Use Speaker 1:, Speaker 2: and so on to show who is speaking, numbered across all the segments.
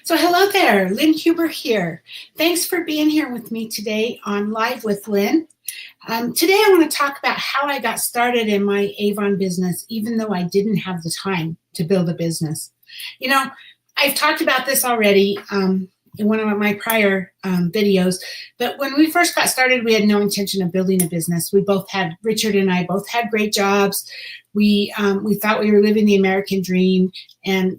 Speaker 1: So hello there, Lynn Huber here. Thanks for being here with me today on Live with Lynn. Today I want to talk about how I got started in my Avon business, even though I didn't have the time to build a business. You know, I've talked about this already in one of my prior videos, but when we first got started, we had no intention of building a business. Richard and I both had great jobs. We thought we were living the American dream, and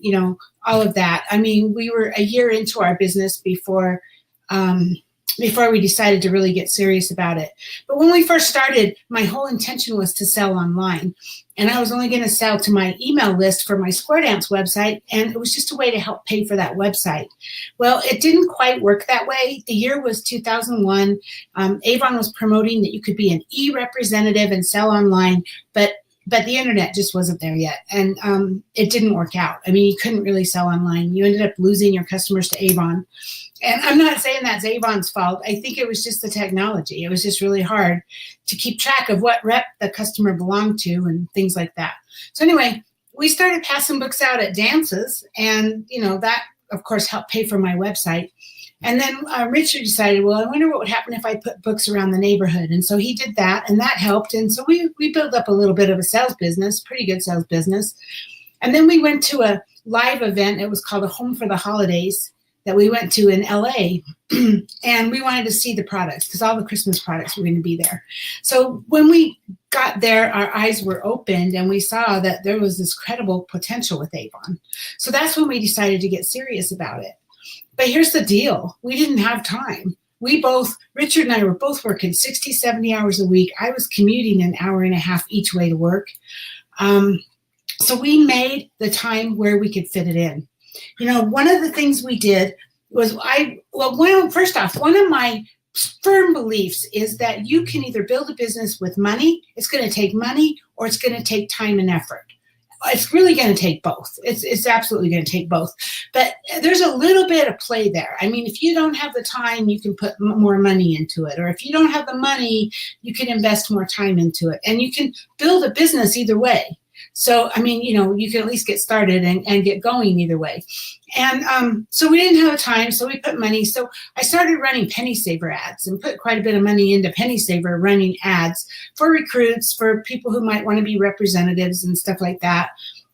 Speaker 1: all of that. I mean, we were a year into our business before we decided to really get serious about it. But when we first started, my whole intention was to sell online. And I was only going to sell to my email list for my Square Dance website, and it was just a way to help pay for that website. Well, it didn't quite work that way. The year was 2001. Avon was promoting that you could be an e-representative and sell online, but the internet just wasn't there yet, and it didn't work out. I mean, you couldn't really sell online. You ended up losing your customers to Avon. And I'm not saying that's Avon's fault. I think it was just the technology. It was just really hard to keep track of what rep the customer belonged to and things like that. So anyway, we started passing books out at dances, and that, of course, helped pay for my website. And then Richard decided, well, I wonder what would happen if I put books around the neighborhood. And so he did that, and that helped. And so we built up a little bit of a sales business, pretty good sales business. And then we went to a live event. It was called A Home for the Holidays that we went to in LA. And we wanted to see the products because all the Christmas products were going to be there. So when we got there, our eyes were opened and we saw that there was this credible potential with Avon. So that's when we decided to get serious about it. But here's the deal. We didn't have time. Richard and I were both working 60, 70 hours a week. I was commuting an hour and a half each way to work. So we made the time where we could fit it in. One of the things we did was first off, one of my firm beliefs is that you can either build a business with money, it's going to take money, or it's going to take time and effort. It's really going to take both. It's absolutely going to take both. But there's a little bit of play there. I mean, if you don't have the time, you can put more money into it. Or if you don't have the money, you can invest more time into it. And you can build a business either way. So, I mean, you can at least get started and get going either way. And so we didn't have time, so we put money. So I started running penny saver ads and put quite a bit of money into penny saver running ads for recruits, for people who might want to be representatives and stuff like that.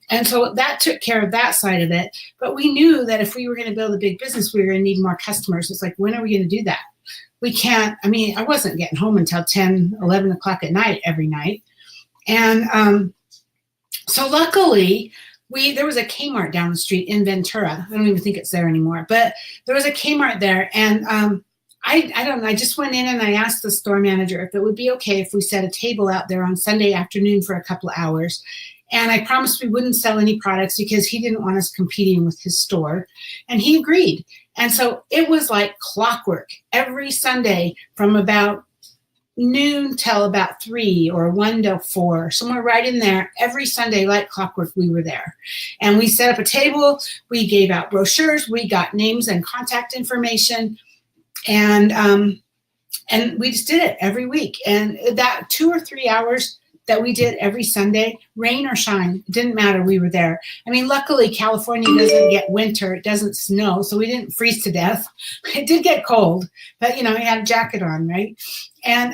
Speaker 1: And so that took care of that side of it. But we knew that if we were going to build a big business, we were going to need more customers. It's like, when are we going to do that? We can't. I mean, I wasn't getting home until 10, 11 o'clock at night every night. And so luckily, there was a Kmart down the street in Ventura. I don't even think it's there anymore, but there was a Kmart there. And I don't know, I just went in and I asked the store manager if it would be okay if we set a table out there on Sunday afternoon for a couple of hours. And I promised we wouldn't sell any products because he didn't want us competing with his store. And he agreed. And so it was like clockwork every Sunday from about noon till about 3 or 1 till 4, somewhere right in there. Every Sunday, like clockwork, we were there. And we set up a table. We gave out brochures. We got names and contact information. And we just did it every week. And that 2 or 3 hours that we did every Sunday, rain or shine, it didn't matter, we were there. I mean, luckily, California doesn't get winter, it doesn't snow, so we didn't freeze to death. It did get cold, but we had a jacket on, right? And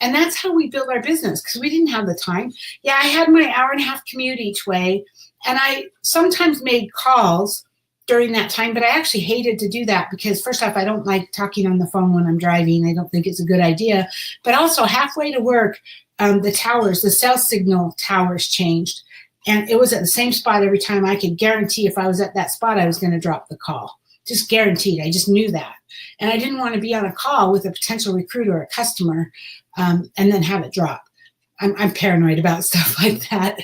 Speaker 1: that's how we built our business, because we didn't have the time. Yeah, I had my hour and a half commute each way, and I sometimes made calls during that time, but I actually hated to do that because, first off, I don't like talking on the phone when I'm driving. I don't think it's a good idea. But also, halfway to work, the cell signal towers changed. And it was at the same spot every time. I could guarantee if I was at that spot, I was going to drop the call. Just guaranteed. I just knew that. And I didn't want to be on a call with a potential recruiter or a customer and then have it drop. I'm paranoid about stuff like that.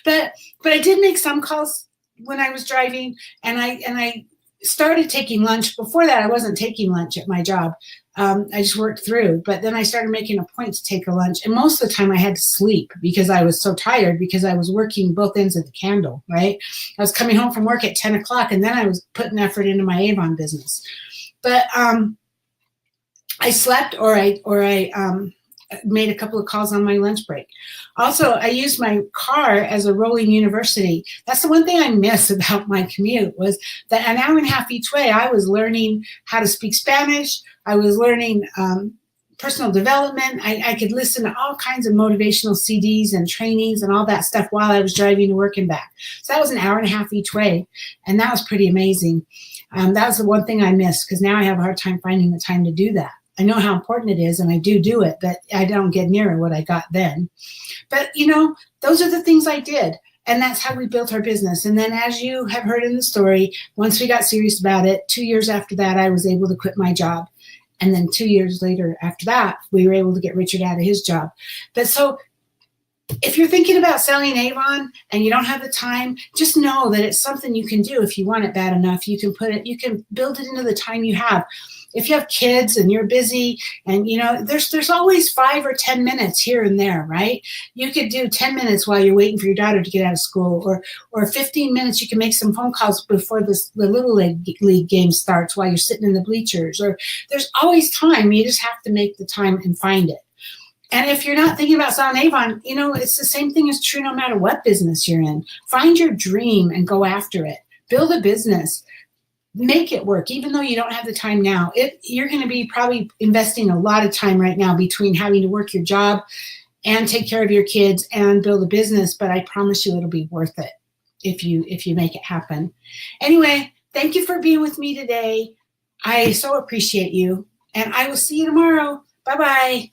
Speaker 1: But I did make some calls when I was driving, and I started taking lunch. Before that, I wasn't taking lunch at my job. I just worked through, but then I started making a point to take a lunch. And most of the time I had to sleep because I was so tired because I was working both ends of the candle, right? I was coming home from work at 10 o'clock and then I was putting effort into my Avon business. But I slept or I made a couple of calls on my lunch break. Also, I used my car as a rolling university. That's the one thing I miss about my commute was that an hour and a half each way, I was learning how to speak Spanish. I was learning personal development. I could listen to all kinds of motivational CDs and trainings and all that stuff while I was driving to work and back. So that was an hour and a half each way, and that was pretty amazing. That was the one thing I missed, because now I have a hard time finding the time to do that. I know how important it is, and I do it, but I don't get near what I got then. But, those are the things I did, and that's how we built our business. And then, as you have heard in the story, once we got serious about it, 2 years after that, I was able to quit my job. And then 2 years later after that, we were able to get Richard out of his job. But so if you're thinking about selling Avon and you don't have the time, just know that it's something you can do if you want it bad enough. You can build it into the time you have. If you have kids and you're busy and, there's always 5 or 10 minutes here and there, right? You could do 10 minutes while you're waiting for your daughter to get out of school, or 15 minutes you can make some phone calls before the Little League game starts while you're sitting in the bleachers. Or there's always time. You just have to make the time and find it. And if you're not thinking about selling Avon, it's the same thing is true no matter what business you're in. Find your dream and go after it. Build a business. Make it work, even though you don't have the time now. You're going to be probably investing a lot of time right now between having to work your job and take care of your kids and build a business, but I promise you it'll be worth it if you make it happen. Anyway, thank you for being with me today. I so appreciate you, and I will see you tomorrow. Bye-bye.